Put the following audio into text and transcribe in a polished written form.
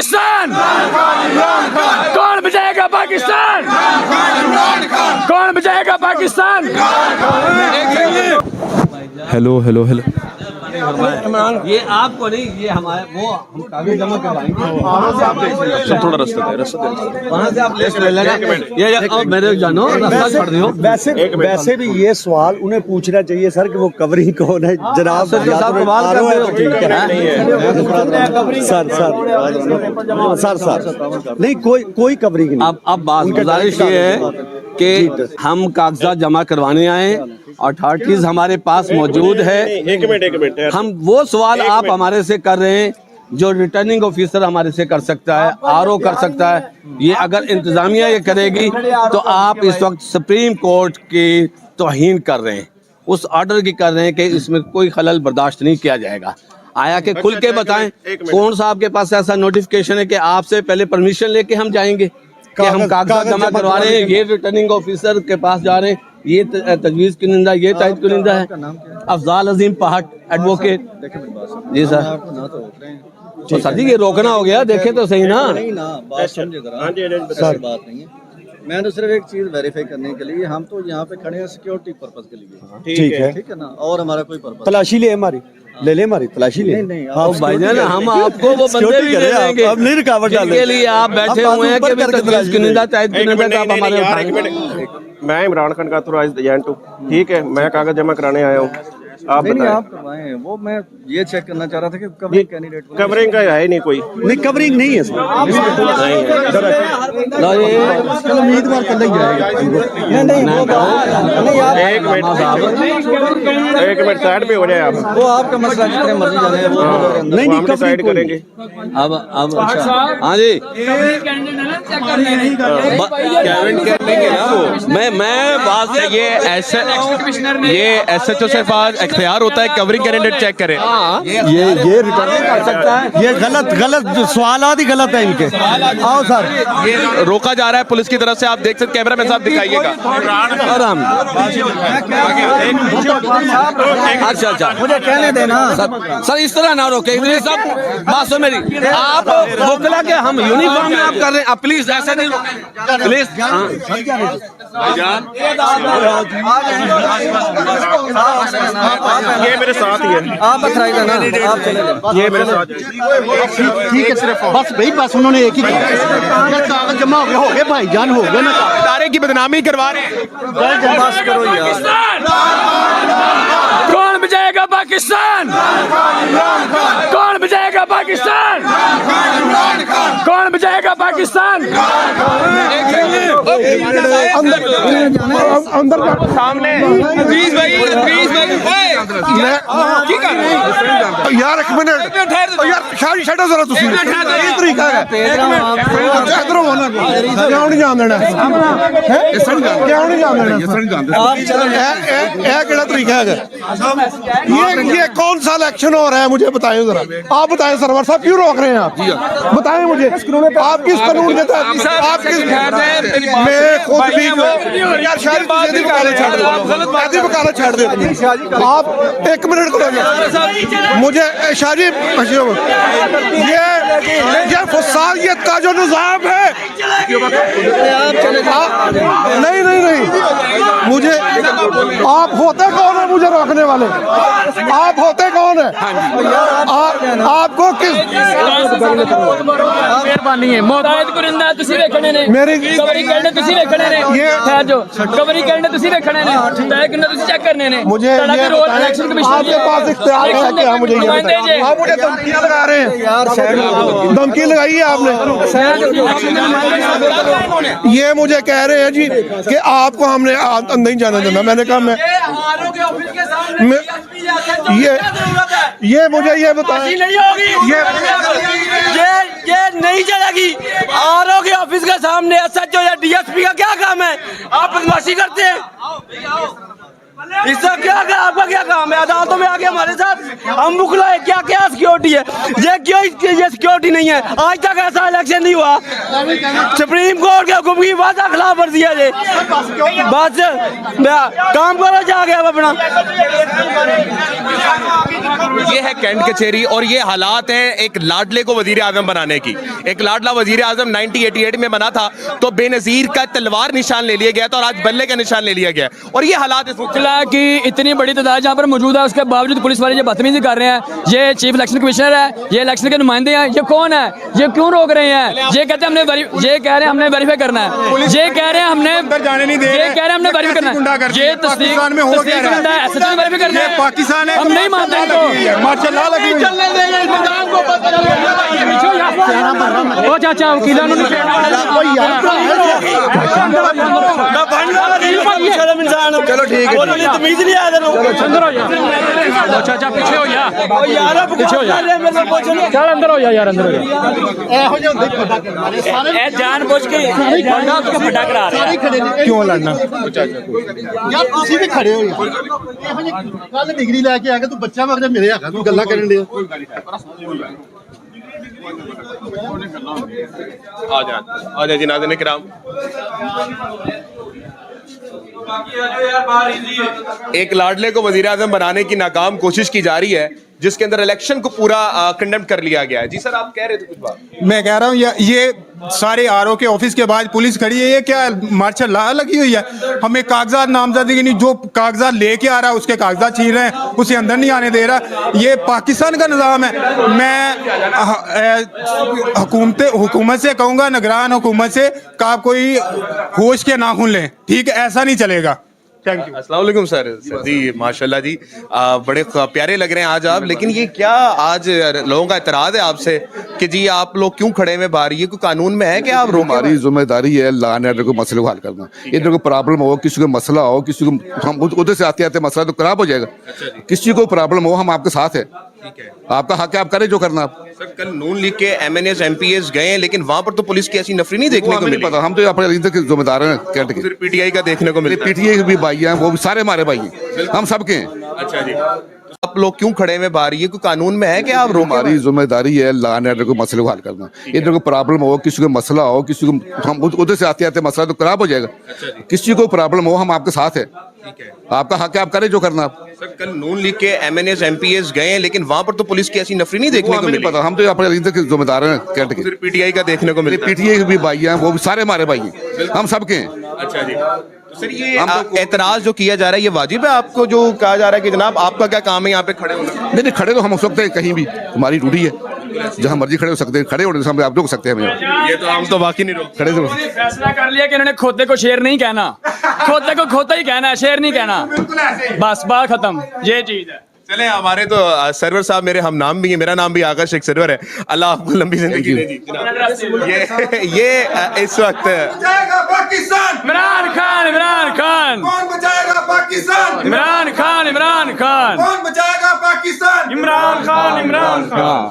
पाकिस्तान? कौन बचाएगा पाकिस्तान? कौन बचाएगा पाकिस्तान? Hello hello hello. ये आपको नहीं, ये हमारे वो हम कागज जमा करवाएंगे। सब थोड़ा रास्ता दे वहाँ से आप लिस्ट ले लेना। ये अब मेरे जानो रास्ता छोड़ दियो। वैसे भी ये सवाल उन्हें पूछना चाहिए सर कि वो कवरिंग कौन है जनाब। सर नहीं कोई कवरिंग नहीं। अब बात गुजारिश ये है कि हम कागजात जमा करवाने आए, अथॉरिटीज हमारे पास मौजूद है। एक मिनट हम वो सवाल आप हमारे से कर रहे हैं जो रिटर्निंग ऑफिसर हमारे से कर सकता है, आरओ कर सकता है। ये अगर इंतजामिया ये करेगी तो आप इस वक्त सुप्रीम कोर्ट की तौहीन कर रहे हैं, उस ऑर्डर की कर रहे हैं कि इसमें कोई खलल बर्दाश्त नहीं किया जाएगा। आया कि खुल के बताएं कौन सा आपके पास ऐसा नोटिफिकेशन है कि आपसे पहले परमिशन लेके हम जाएंगे कि हम कागजात जमा करवा रहे हैं, ये रिटर्निंग ऑफिसर के पास जा रहे हैं, ये तजवीज़ कुनिंदा, ये तायद कुनिंदा है। अफजाल अजीम पहाड़ एडवोकेट। जी सर, तो सर जी ये रोकना हो गया, देखे तो सही ना। बात समझे सर, बात नहीं है। मैं तो सिर्फ एक चीज वेरीफाई करने के लिए, हम तो यहाँ पे खड़े हैं सिक्योरिटी पर्पस के लिए। ठीक है ना, और हमारा कोई पर्पस तलाशी ले हमारी ले ले हमारी तलाशी ले। नहीं भाईजान हम आपको वो बंदे भी दे देंगे, अब नहीं रुकावट डालेंगे। के लिए आप बैठे हुए हैं कि तजवीज़ कुनिंदा, तायद कुनिंदा का आप हमारे उठाएंगे। मैं इमरान खान का ऑथराइज्ड एजेंट हूँ, ठीक है। मैं कागज जमा कराने आया हूँ। आप नहीं आप करवाएं, वो मैं ये चेक करना चाह रहा था कि कवरिंग कैंडिडेट कवरिंग का है नहीं कोई। नहीं कवरिंग नहीं है सर। कल उम्मीदवार कल ही जाएगा। एक मिनट साइड पे हो जाए आप। वो आपका मसला जितने मर्जी जाने वो नहीं डिसाइड करेंगे। अब हाँ जी मैं बात ये एसएचओ से पास इख्तियार होता है कवरिंग कैंडिडेट चेक करे। ये रिटर्न कर सकता है। ये गलत सवाल ही गलत है इनके। आओ सर, ये रोका जा रहा है पुलिस की तरफ से, आप देख सकते, कैमरा मैन साहब दिखाइएगा। आराम। अच्छा मुझे कहने देना सर, इस तरह ना रोके सब। बात सुन मेरी, आप रोकला के हम यूनिफॉर्म में आप कर रहे हैं, आप प्लीज ऐसा नहीं रोकें प्लीज। ये मेरे साथ ही है। आप बतराई देना, आप चले जाओ। ये मेरे साथ ठीक है सिर्फ बस भाई, बस उन्होंने एक ही कागज जमा हो गए भाईजान, हो गए ना। इदारे की बदनामी करवा रहे हैं। बस करो यार। कौन बचाएगा पाकिस्तान? कौन बचाएगा पाकिस्तान? कौन बचाएगा पाकिस्तान? अंदर सामने यार एक मिनट यार, शादी छड़ो जरा तुसी। ये तरीका है इधरों होना क्यों नहीं जान देना है? क्यों नहीं जान देना? ये केड़ा तरीका है? ये कौन सा इलेक्शन हो रहा है मुझे बताएं जरा। आप बताएं सरवर साहब, क्यों रोक रहे हैं आप? बताएं मुझे, आप किस कानून के तहत? आप किस? मैं खुद भी यार शायद वकालत छाड़ दे। आप एक मिनट करो मुझे शाजी, ये फसादियत का जो निज़ाम है। नहीं मुझे, आप होते कौन है मुझे रोकने वाले? आप होते कौन है? आपको किस मेहरबानी है मोहताज कुरिंदा तुसी देखने ने, मेरी कवरी करने तुसी देखने ने, ये ठहर जो कवरी करने तुसी देखने ने, तय करने तुसी चेक करने ने। मुझे ये इलेक्शन कमीशन आपके पास इख्तियार है कि आप मुझे धमकियां लगा रहे हैं। धमकी लगाई है आपने। ये मुझे कह रहे हैं जी कि आपको हमने नहीं जाने देना। मैंने कहा मैं ये मुझे ये बताएं, ये नहीं चलेगी। आरओ के ऑफिस के सामने एसएचओ या डीएसपी का क्या काम है? आप बदमाशी करते हैं। इससे क्या क्या आपका क्या काम है? अदालतों में आके हमारे साथ हम मुखला है, क्या क्या सिक्योरिटी है? ये क्यों ये सिक्योरिटी नहीं है? आज तक ऐसा इलेक्शन नहीं हुआ। सुप्रीम कोर्ट के हुक्म की वादा खिलाफ वर्जी है ये। बस काम करो जाके अब अपना। ये है कैंट कचेरी और ये हालात हैं एक लाडले को वजीर आजम बनाने की। एक लाडला वजीर आजम 1988 में बना था तो बेनजीर का तलवार निशान ले लिया गया था और आज बल्ले का निशान ले लिया गया और ये हालात की इतनी बड़ी तादाद जहाँ पर मौजूद है, उसके बावजूद पुलिस वाले ये बदतमीजी कर रहे हैं। ये चीफ इलेक्शन कमिश्नर है, ये इलेक्शन के नुमाइंदे हैं, ये कौन है? ये क्यों रोक रहे हैं? ये कहते हैं ये कह रहे हैं हमने वेरीफाई करना है, ये कह रहे हैं हमने जाने नहीं दे रहे, ये कह रहे हैं हमने वेरीफाई करना है। ये पाकिस्तान में हो क्या रहा है? SHO वेरीफाई करना है, पाकिस्तान है, हम नहीं मानते इनको। माशाल्लाह लगी हुई है। ओ चाचा वकीलों ने चलो ठीक है, तमीज नहीं आया अंदर हो जा चाचा, पीछे हो जा यार, पीछे हो जा, चल अंदर हो जा यार, अंदर हो जा। जानबूझ के फटा करा रहा है। क्यों लड़ना? यार ਤੁਸੀਂ ਵੀ ਖੜੇ ਹੋ ਯਾਰ ਇਹੋ ਜਿਹੀ ਕੱਲ ਡਿਗਰੀ ਲੈ ਕੇ ਆ ਕੇ ਤੂੰ ਬੱਚਾ ਵਗਦੇ ਮੇਰੇ ਹੈਗਾ ਤੂੰ ਗੱਲਾਂ ਕਰਨ ਦੇ आ जाए जी नाज़रीन किराम। एक लाडले को वजीर आजम बनाने की नाकाम कोशिश की जा रही है जिसके अंदर इलेक्शन को पूरा कंडेम कर लिया गया है। जी सर, आप कह रहे थे कुछ बात? मैं कह रहा हूँ ये सारे आरओ के ऑफिस के बाद पुलिस खड़ी है, ये क्या मार्शल लॉ लगी हुई है? हमें कागजात नामजदगी नहीं, जो कागजात लेके आ रहा है उसके कागजात छीन रहे हैं, उसे अंदर नहीं आने दे रहा। ये पाकिस्तान का निज़ाम है। मैं हुकूमत से कहूँगा, निगरान हुकूमत से, का आप कोई होश के नाखून लें, ठीक है? ऐसा नहीं चलेगा। Thank you. अस्सलाम वालेकुम सर जी, माशाल्लाह जी, बड़े प्यारे लग रहे हैं आज आप। लेकिन ये क्या आज लोगों का एतराज़ है आपसे कि जी आप लोग क्यों खड़े में बाहर? ये कोई कानून में है कि आप रोक? हमारी जिम्मेदारी है लॉ एंड ऑर्डर को मसले को हल करना। इधर कोई प्रॉब्लम हो, किसी को मसला हो, किसी को हम उधर से आते आते मसला तो खराब हो जाएगा। किसी को प्रॉब्लम हो, हम आपके साथ है, आपका हक है, आप करें जो करना। सर, कल नून लीग के MNAs MPs गए लेकिन वहां पर तो पुलिस की ऐसी नफरी नहीं देखने को मिली। पता, हम तो अपने इधर के जिम्मेदार हैं कैंट के। फिर PTI का देखने को मिला। PTI के भी भाई हैं, वो भी सारे हमारे भाई हैं, हम सबके हैं। अच्छा जी, आप लोग क्यों खड़े में बाहर? ये कोई कानून में है कि आप रोक? हमारी जिम्मेदारी है लॉ एंड ऑर्डर को मसले को हल करना। इधर कोई प्रॉब्लम हो, किसी को मसला हो, किसी को हम उधर से आते आते मसला तो खराब हो जाएगा। किसी को प्रॉब्लम हो, हम आपके साथ है, आपका हक है, आप करें जो करना। सर, कल नून लीग के MNAs MPs गए लेकिन वहां पर तो पुलिस की ऐसी नफरी नहीं देखने को मिली। पता, हम तो अपने इधर के जिम्मेदार हैं कैंट के। फिर PTI का देखने को मिला। PTI के भी भाई हैं, वो भी सारे हमारे भाई हैं, हम सबके हैं। अच्छा जी, तो सर ये एतराज जो किया जा रहा है ये वाजिब है? आपको जो कहा जा रहा है कि जनाब आपका क्या काम है यहाँ पे खड़े होना? नहीं, खड़े तो हम हो सकते हैं कहीं भी, हमारी ड्यूटी है, जहाँ मर्जी खड़े हो सकते हैं। खड़े होने से हम आप रोक सकते हैं हमें? ये तो हम तो बाकी नहीं रोक। खड़े तो फैसला कर लिया कि इन्होंने खोते को शेर नहीं कहना, खोते को खोता ही कहना है, शेर नहीं कहना। बस बात खत्म, ये चीज है। चले, हमारे तो सरवर साहब मेरे हम नाम भी है, मेरा नाम भी आकाश शेख सरवर है। अल्लाह आपको लंबी जिंदगी दे जी। ये इस वक्त पाकिस्तान, इमरान खान, इमरान खान कौन बचाएगा पाकिस्तान? इमरान खान, इमरान खान कौन बचाएगा पाकिस्तान? इमरान खान, इमरान खान।